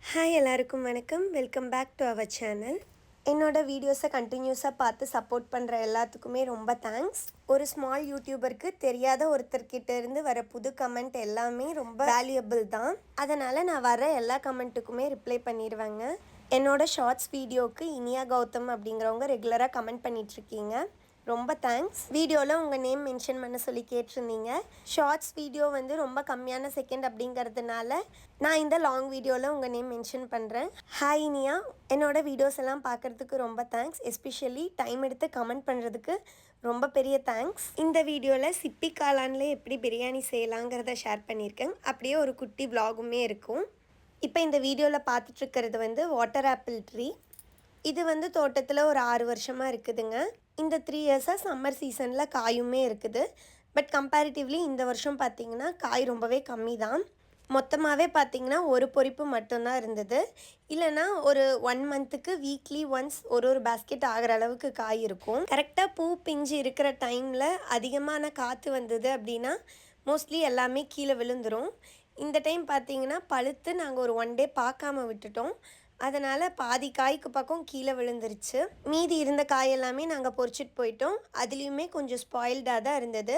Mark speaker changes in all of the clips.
Speaker 1: Hi எல்லாருக்கும் வணக்கம். Welcome back to our channel. என்னோடய வீடியோஸை கண்டினியூஸாக பார்த்து சப்போர்ட் பண்ணுற எல்லாத்துக்குமே ரொம்ப தேங்க்ஸ். ஒரு ஸ்மால் யூடியூபருக்கு தெரியாத ஒருத்தர்கிட்ட இருந்து வர புது கமெண்ட் எல்லாமே ரொம்ப வேல்யூபிள் தான். அதனால் நான் வர எல்லா கமெண்ட்டுக்குமே ரிப்ளை பண்ணிடுவேங்க. என்னோடய ஷார்ட்ஸ் வீடியோவுக்கு இனியா கௌதம் அப்படிங்கிறவங்க ரெகுலராக கமெண்ட் பண்ணிகிட்ருக்கீங்க. ரொம்ப தேங்க்ஸ். வீடியோவில் உங்கள் நேம் மென்ஷன் பண்ண சொல்லி கேட்டிருந்தீங்க. ஷார்ட்ஸ் வீடியோ வந்து ரொம்ப கம்மியான செகண்ட் அப்படிங்கிறதுனால நான் இந்த லாங் வீடியோவில் உங்கள் நேம் மென்ஷன் பண்ணுறேன். ஹாய் இனியா, என்னோடய வீடியோஸ் எல்லாம் பார்க்குறதுக்கு ரொம்ப தேங்க்ஸ். எஸ்பெஷலி டைம் எடுத்து கமெண்ட் பண்ணுறதுக்கு ரொம்ப பெரிய தேங்க்ஸ். இந்த வீடியோவில் சிப்பி காளானில் எப்படி பிரியாணி செய்யலாங்கிறத ஷேர் பண்ணியிருக்கேன். அப்படியே ஒரு குட்டி விலாகுமே இருக்கும். இப்போ இந்த வீடியோவில் பார்த்துட்ருக்கிறது வந்து வாட்டர் ஆப்பிள் ட்ரீ. இது வந்து தோட்டத்தில் ஒரு 6 வருஷமாக இருக்குதுங்க. இந்த 3 இயர்ஸாக சம்மர் சீசனில் காயுமே இருக்குது. பட் கம்பேரிட்டிவ்லி இந்த வருஷம் பார்த்திங்கன்னா காய் ரொம்பவே கம்மி தான். மொத்தமாகவே பார்த்திங்கன்னா ஒரு பொரிப்பு மட்டும்தான் இருந்தது. இல்லைனா ஒரு 1 மந்த்துக்கு வீக்லி ஒன்ஸ் ஒரு பேஸ்கெட் ஆகிற அளவுக்கு காய் இருக்கும். கரெக்டாக பூ பிஞ்சு இருக்கிற டைமில் அதிகமான காற்று வந்தது அப்படின்னா மோஸ்ட்லி எல்லாமே கீழே விழுந்துடும். இந்த டைம் பார்த்திங்கன்னா பழுத்து நாங்கள் ஒரு 1 டே பார்க்காம விட்டுட்டோம். அதனால் பாதி காய்க்கு பக்கம் கீழே விழுந்துருச்சு. மீதி இருந்த காய் எல்லாமே நாங்கள் பொறிச்சிட்டு போயிட்டோம். அதுலேயுமே கொஞ்சம் ஸ்பாயில்டாக தான் இருந்தது.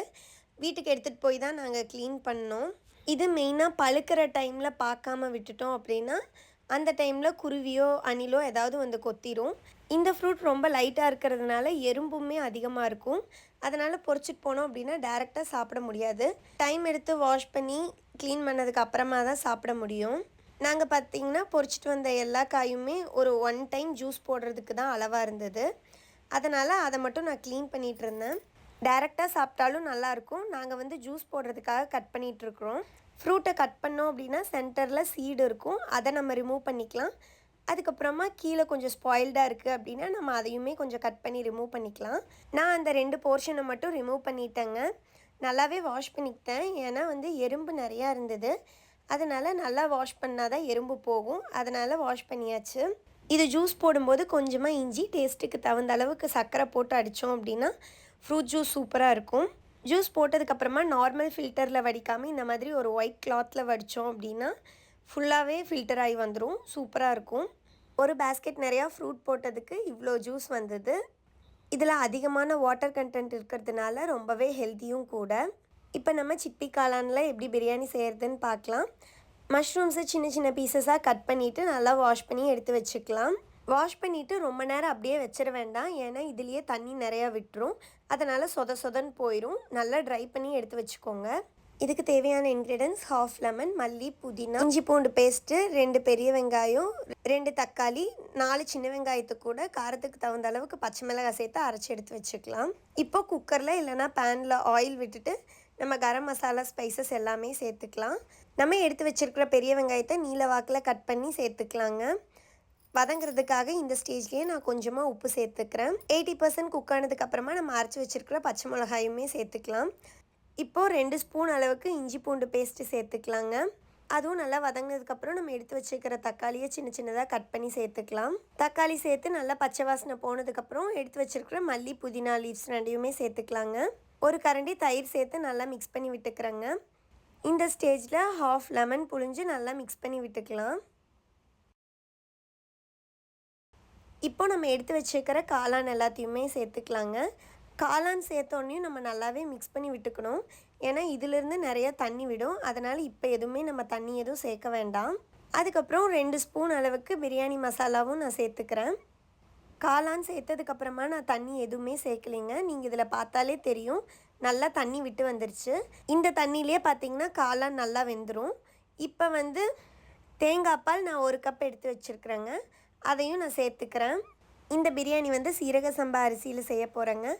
Speaker 1: வீட்டுக்கு எடுத்துகிட்டு போய் தான் நாங்கள் க்ளீன் பண்ணோம். இது மெயினாக பழுக்கிற டைமில் பார்க்காம விட்டுட்டோம் அப்படின்னா அந்த டைமில் குருவியோ அணிலோ ஏதாவது வந்து கொத்திரும். இந்த ஃப்ரூட் ரொம்ப லைட்டாக இருக்கிறதுனால எறும்புமே அதிகமாக இருக்கும். அதனால் பொறிச்சிட்டு போனோம் அப்படின்னா டேரெக்டாக சாப்பிட முடியாது. டைம் எடுத்து வாஷ் பண்ணி க்ளீன் பண்ணதுக்கு அப்புறமா தான் சாப்பிட முடியும். நாங்கள் பார்த்திங்கன்னா பொறிச்சிட்டு வந்த எல்லா காயுமே ஒரு 1 டைம் ஜூஸ் போடுறதுக்கு தான் அளவாக இருந்தது. அதனால் அதை மட்டும் நான் க்ளீன் பண்ணிகிட்டு இருந்தேன். டேரெக்டாக சாப்பிட்டாலும் நல்லாயிருக்கும். நாங்கள் வந்து ஜூஸ் போடுறதுக்காக கட் பண்ணிகிட்ருக்குறோம். ஃப்ரூட்டை கட் பண்ணோம் அப்படின்னா சென்டரில் சீடு இருக்கும். அதை நம்ம ரிமூவ் பண்ணிக்கலாம். அதுக்கப்புறமா கீழே கொஞ்சம் ஸ்பாயில்டாக இருக்குது அப்படின்னா நம்ம அதையுமே கொஞ்சம் கட் பண்ணி ரிமூவ் பண்ணிக்கலாம். நான் அந்த 2 போர்ஷனை மட்டும் ரிமூவ் பண்ணிட்டேங்க. நல்லாவே வாஷ் பண்ணிக்கிட்டேன். ஏன்னா வந்து எறும்பு நிறையா இருந்தது. அதனால் நல்லா வாஷ் பண்ணால் தான் எறும்பு போகும். அதனால் வாஷ் பண்ணியாச்சு. இது ஜூஸ் போடும்போது கொஞ்சமாக இஞ்சி, டேஸ்ட்டுக்கு தகுந்த அளவுக்கு சர்க்கரை போட்டு அடித்தோம் அப்படின்னா ஃப்ரூட் ஜூஸ் சூப்பராக இருக்கும். ஜூஸ் போட்டதுக்கப்புறமா நார்மல் ஃபில்டரில் வடிக்காமல் இந்த மாதிரி ஒரு ஒயிட் கிளாத்தில் வடித்தோம் அப்படின்னா ஃபுல்லாகவே ஃபில்டர் ஆகி வந்துடும். சூப்பராக இருக்கும். ஒரு பேஸ்கெட் நிறையா ஃப்ரூட் போட்டதுக்கு இவ்வளோ ஜூஸ் வந்தது. இதில் அதிகமான வாட்டர் கண்டென்ட் இருக்கிறதுனால ரொம்பவே ஹெல்த்தியும் கூட. இப்போ நம்ம சிப்பி காளானில் எப்படி பிரியாணி செய்கிறதுன்னு பார்க்கலாம். மஷ்ரூம்ஸை சின்ன சின்ன பீசஸாக கட் பண்ணிவிட்டு நல்லா வாஷ் பண்ணி எடுத்து வச்சுக்கலாம். வாஷ் பண்ணிவிட்டு ரொம்ப நேரம் அப்படியே வச்சிட வேண்டாம். ஏன்னா இதுலேயே தண்ணி நிறையா விட்டுரும். அதனால் சொதன்னு போயிடும். நல்லா ட்ரை பண்ணி எடுத்து வச்சுக்கோங்க. இதுக்கு தேவையான இன்க்ரீடியன்ஸ் 1/2 லெமன், மல்லி, புதினா, இஞ்சி பூண்டு பேஸ்ட்டு, 2 பெரிய வெங்காயம், 2 தக்காளி, 4 சின்ன வெங்காயத்துக்கு கூட காரத்துக்கு தகுந்த அளவுக்கு பச்சை மிளகாய் சேர்த்து அரைச்சி எடுத்து வச்சுக்கலாம். இப்போ குக்கரில் இல்லைனா பேனில் ஆயில் விட்டுட்டு நம்ம கரம் மசாலா ஸ்பைசஸ் எல்லாமே சேர்த்துக்கலாம். நம்ம எடுத்து வச்சுருக்கிற பெரிய வெங்காயத்தை நீல வாக்கில் கட் பண்ணி சேர்த்துக்கலாங்க. வதங்கிறதுக்காக இந்த ஸ்டேஜ்லேயே நான் கொஞ்சமாக உப்பு சேர்த்துக்கிறேன். 80% குக் ஆனதுக்கப்புறமா நம்ம அரைச்சி வச்சுருக்கிற பச்சை மிளகாயுமே சேர்த்துக்கலாம். இப்போது 2 ஸ்பூன் அளவுக்கு இஞ்சி பூண்டு பேஸ்ட்டு சேர்த்துக்கலாங்க. அதுவும் நல்லா வதங்கினதுக்கப்புறம் நம்ம எடுத்து வச்சுருக்கிற தக்காளியை சின்ன சின்னதாக கட் பண்ணி சேர்த்துக்கலாம். தக்காளி சேர்த்து நல்லா பச்சை வாசனை போனதுக்கப்புறம் எடுத்து வச்சுருக்கிற மல்லி, புதினா லீவ்ஸ் 2யுமே சேர்த்துக்கலாங்க. ஒரு கரண்டி தயிர் சேர்த்து நல்லா மிக்ஸ் பண்ணி விட்டுக்கிறேங்க. இந்த ஸ்டேஜில் 1/2 லெமன் புழிஞ்சு நல்லா மிக்ஸ் பண்ணி விட்டுக்கலாம். இப்போ நம்ம எடுத்து வச்சுருக்கிற காளான் எல்லாத்தையுமே சேர்த்துக்கலாங்க. காளான் சேர்த்தோன்னையும் நம்ம நல்லாவே மிக்ஸ் பண்ணி விட்டுக்கணும். ஏன்னா இதிலேருந்து நிறையா தண்ணி விடும். அதனால் இப்போ எதுவுமே நம்ம தண்ணி எதுவும் சேர்க்க வேண்டாம். அதுக்கப்புறம் 2 ஸ்பூன் அளவுக்கு பிரியாணி மசாலாவும் நான் சேர்த்துக்கிறேன். காளான் சேர்த்ததுக்கப்புறமா நான் தண்ணி எதுவுமே சேர்க்கலைங்க. நீங்கள் இதில் பார்த்தாலே தெரியும் நல்லா தண்ணி விட்டு வந்துருச்சு. இந்த தண்ணியிலே பார்த்திங்கன்னா காளான் நல்லா வெந்துடும். இப்போ வந்து தேங்காய் பால் நான் 1 கப் எடுத்து வச்சுருக்குறேங்க. அதையும் நான் சேர்த்துக்கிறேன். இந்த பிரியாணி வந்து சீரக சம்பா அரிசியில் செய்ய போகிறேங்க.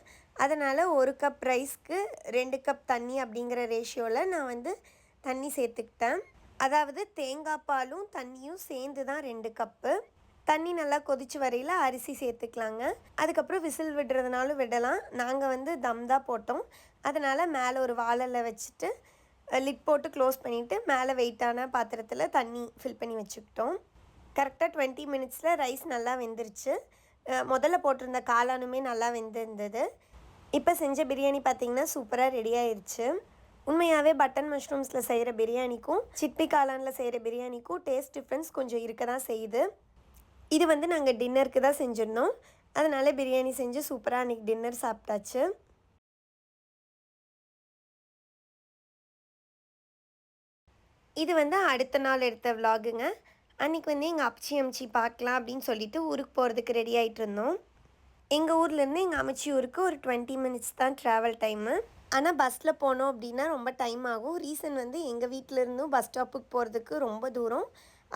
Speaker 1: அதனால் 1 கப் ரைஸ்க்கு 2 கப் தண்ணி அப்படிங்கிற ரேஷியோவில் நான் வந்து தண்ணி சேர்த்துக்கிட்டேன். அதாவது தேங்காய் பாலும் தண்ணியும் சேர்ந்து தான் 2 கப்பு. தண்ணி நல்லா கொதிச்சு வரையில் அரிசி சேர்த்துக்கலாங்க. அதுக்கப்புறம் விசில் விடுறதுனாலும் விடலாம். நாங்கள் வந்து தம் தான் போட்டோம். அதனால் மேலே ஒரு வாழலை வச்சுட்டு லிட் போட்டு க்ளோஸ் பண்ணிவிட்டு மேலே வெயிட்டான பாத்திரத்தில் தண்ணி ஃபில் பண்ணி வச்சுக்கிட்டோம். கரெக்டாக 20 மினிட்ஸில் ரைஸ் நல்லா வெந்துருச்சு. முதல்ல போட்டிருந்த காளானுமே நல்லா வெந்திருந்தது. இப்போ செஞ்ச பிரியாணி பார்த்திங்கன்னா சூப்பராக ரெடி ஆயிடுச்சு. உண்மையாகவே பட்டன் மஷ்ரூம்ஸில் செய்கிற பிரியாணிக்கும் சிட்னி காளானில் செய்கிற பிரியாணிக்கும் டேஸ்ட் டிஃப்ரென்ஸ் கொஞ்சம் இருக்க தான் செய்யுது. இது வந்து நாங்கள் டின்னருக்கு தான் செஞ்சிருந்தோம். அதனால் பிரியாணி செஞ்சு சூப்பராக அன்றைக்கி டின்னர் சாப்பிட்டாச்சு. இது வந்து அடுத்த நாள் எடுத்த விலாகுங்க. அன்றைக்கி வந்து எங்கள் அம்ச்சி பார்க்கலாம் அப்படின்னு சொல்லிட்டு ஊருக்கு போகிறதுக்கு ரெடி ஆகிட்டு இருந்தோம். எங்கள் ஊர்லேருந்து எங்கள் அம்ச்சி ஊருக்கு ஒரு 20 மினிட்ஸ் தான் ட்ராவல் டைமு. ஆனால் பஸ்ஸில் போனோம் அப்படின்னா ரொம்ப டைம் ஆகும். ரீசன் வந்து எங்கள் வீட்டிலேருந்தும் பஸ் ஸ்டாப்புக்கு போகிறதுக்கு ரொம்ப தூரம்.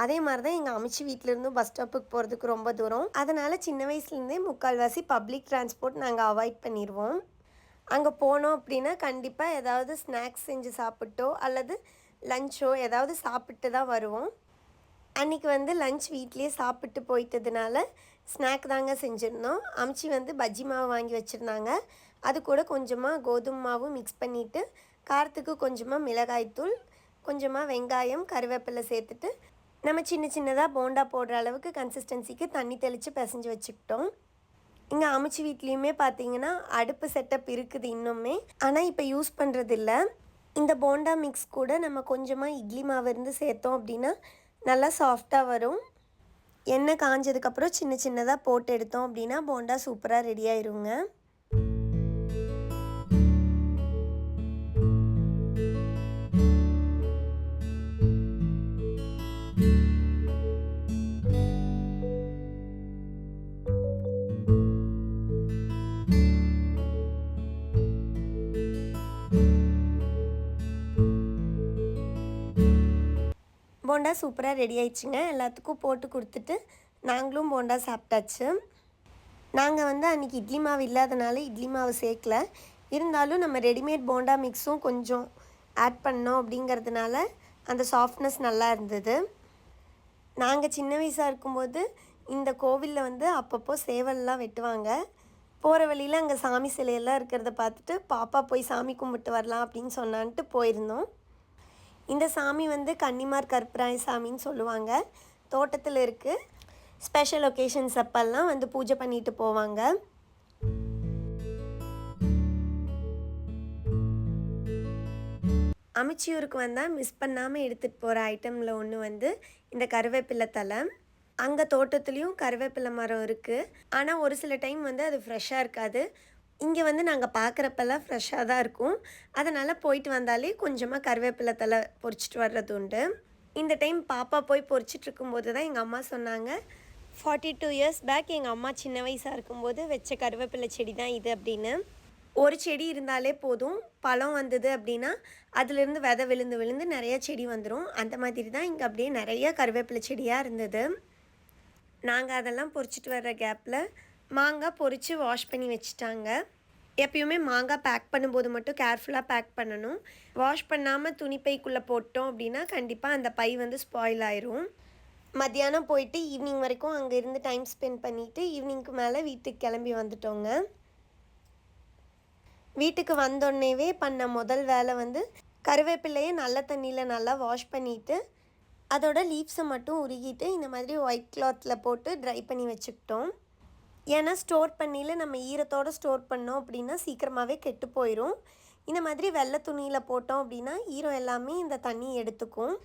Speaker 1: அதே மாதிரி தான் எங்கள் அம்ச்சி வீட்டிலேருந்தும் பஸ் ஸ்டாப்புக்கு போகிறதுக்கு ரொம்ப தூரம். அதனால் சின்ன வயசுலேருந்தே முக்கால்வாசி பப்ளிக் டிரான்ஸ்போர்ட் நாங்கள் அவாய்ட் பண்ணிடுவோம். அங்கே போனோம் அப்படின்னா கண்டிப்பாக ஏதாவது ஸ்நாக்ஸ் செஞ்சு சாப்பிட்டோ அல்லது லஞ்சோ ஏதாவது சாப்பிட்டு தான் வருவோம். அன்றைக்கி வந்து லஞ்ச் வீட்லேயே சாப்பிட்டு போயிட்டதுனால ஸ்நாக் தாங்க செஞ்சுருந்தோம். அம்ச்சி வந்து பஜ்ஜி மாவு வாங்கி வச்சுருந்தாங்க. அது கூட கொஞ்சமாக கோதுமை மாவு மிக்ஸ் பண்ணிவிட்டு காரத்துக்கு கொஞ்சமாக மிளகாய்த்தூள், கொஞ்சமாக வெங்காயம், கருவேப்பிலை சேர்த்துட்டு நம்ம சின்ன சின்னதாக போண்டா போடுற அளவுக்கு கன்சிஸ்டன்சிக்கு தண்ணி தெளித்து பிசைஞ்சு வச்சுக்கிட்டோம். இங்கே அம்ச்சி வீட்லேயுமே பார்த்தீங்கன்னா அடுப்பு செட்டப் இருக்குது இன்னுமே. ஆனால் இப்போ யூஸ் பண்ணுறதில்ல. இந்த போண்டா மிக்ஸ் கூட நம்ம கொஞ்சமாக இட்லி மாவு இருந்து சேர்த்தோம் அப்படின்னா நல்லா சாஃப்டாக வரும். எண்ணெய் காஞ்சதுக்கப்புறம் சின்ன சின்னதாக போட்டு எடுத்தோம் அப்படின்னா போண்டா சூப்பராக ரெடி ஆயிருங்க. போண்டா சூப்பராக ரெடி ஆயிடுச்சுங்க. எல்லாத்துக்கும் போட்டு கொடுத்துட்டு நாங்களும் போண்டா சாப்பிட்டாச்சு. நாங்கள் வந்து அன்றைக்கி இட்லி மாவு இல்லாதனால இட்லி மாவு சேர்க்கல. இருந்தாலும் நம்ம ரெடிமேட் போண்டா மிக்ஸும் கொஞ்சம் ஆட் பண்ணோம் அப்படிங்கிறதுனால அந்த சாஃப்ட்னஸ் நல்லா இருந்தது. நாங்கள் சின்ன வயசாக இருக்கும்போது இந்த கோவிலில் வந்து அப்பப்போ சேவல்லாம் வெட்டுவாங்க. போகிற வழியில் அங்கே சாமி சிலையெல்லாம் இருக்கிறத பார்த்துட்டு பாப்பா போய் சாமி கும்பிட்டு வரலாம் அப்படின்னு சொன்னான்ட்டு போயிருந்தோம். இந்த சாமி வந்து கன்னிமார் கருப்பராய சாமின்னு சொல்லுவாங்க. தோட்டத்தில் இருக்குது. ஸ்பெஷல் ஒகேஷன்ஸ் அப்பெல்லாம் வந்து பூஜை பண்ணிட்டு போவாங்க. அமிச்சியூருக்கு வந்தால் மிஸ் பண்ணாமல் எடுத்துகிட்டு போகிற ஐட்டமில் ஒன்று வந்து இந்த கருவேப்பிலை தலை. அங்கே தோட்டத்துலேயும் கருவேப்பிலை மரம் இருக்குது. ஆனால் ஒரு சில டைம் வந்து அது ஃப்ரெஷ்ஷாக இருக்காது. இங்கே வந்து நாங்கள் பார்க்குறப்பெல்லாம் ஃப்ரெஷ்ஷாக தான் இருக்கும். அதனால் போயிட்டு வந்தாலே கொஞ்சமாக கருவேப்பிலை தலை பொறிச்சிட்டு வர்றது உண்டு. இந்த டைம் பாப்பா போய் பொறிச்சிட்டு இருக்கும்போது தான் எங்கள் அம்மா சொன்னாங்க, 42 இயர்ஸ் பேக் எங்கள் அம்மா சின்ன வயசாக இருக்கும்போது வச்ச கருவேப்பிலை செடி தான் இது அப்படின்னு. ஒரு செடி இருந்தாலே போதும், பழம் வந்தது அப்படின்னா அதுலேருந்து விதை விழுந்து விழுந்து நிறைய செடி வந்துடும். அந்த மாதிரி தான் இங்கே அப்படியே நிறைய கருவேப்பிலை செடியாக இருந்தது. நாங்கள் அதெல்லாம் பொறிச்சிட்டு வர்ற கேப்பில் மாங்காய் பொறிச்சு வாஷ் பண்ணி வச்சுட்டாங்க. எப்பயுமே மாங்காய் பேக் பண்ணும்போது மட்டும் கேர்ஃபுல்லாக பேக் பண்ணணும். வாஷ் பண்ணாமல் துணிப்பைக்குள்ளே போட்டோம் அப்படின்னா கண்டிப்பாக அந்த பை வந்து ஸ்பாயில் ஆயிரும். மத்தியானம் போயிட்டு ஈவினிங் வரைக்கும் அங்கே இருந்து டைம் ஸ்பெண்ட் பண்ணிவிட்டு ஈவினிங்க்கு மேலே வீட்டுக்கு கிளம்பி வந்துட்டோங்க. வீட்டுக்கு வந்தோடனேவே பண்ண முதல் வேலை வந்து கருவேப்பிலையை நல்ல தண்ணியில் நல்லா வாஷ் பண்ணிவிட்டு அதோட லீவ்ஸை மட்டும் உருகிட்டு இந்த மாதிரி ஒயிட் கிளாத்தில் போட்டு ட்ரை பண்ணி வச்சுக்கிட்டோம். ஏன்னா ஸ்டோர் பண்ணியில் நம்ம ஈரத்தோடு ஸ்டோர் பண்ணோம் அப்படின்னா சீக்கிரமாகவே கெட்டு போயிடும். இந்த மாதிரி வெள்ளை துணியில் போட்டோம் அப்படின்னா ஈரம் எல்லாமே இந்த தண்ணி எடுத்துக்கும்.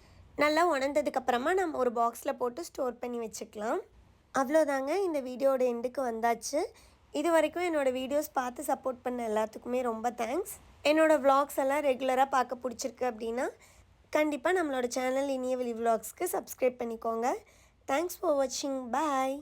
Speaker 1: நல்லா உணர்ந்ததுக்கப்புறமா நம்ம ஒரு பாக்ஸில் போட்டு ஸ்டோர் பண்ணி வச்சுக்கலாம். அவ்வளோதாங்க, இந்த வீடியோட எண்டுக்கு வந்தாச்சு. இது வரைக்கும் என்னோடய வீடியோஸ் பார்த்து சப்போர்ட் பண்ண எல்லாத்துக்குமே ரொம்ப தேங்க்ஸ். என்னோடய விலாக்ஸ் எல்லாம் ரெகுலராக பார்க்க பிடிச்சிருக்கு அப்படின்னா கண்டிப்பாக நம்மளோட சேனல் இனியவெளி விலாக்ஸ்க்கு சப்ஸ்கிரைப் பண்ணிக்கோங்க. தேங்க்ஸ் ஃபார் வாட்சிங். பாய்.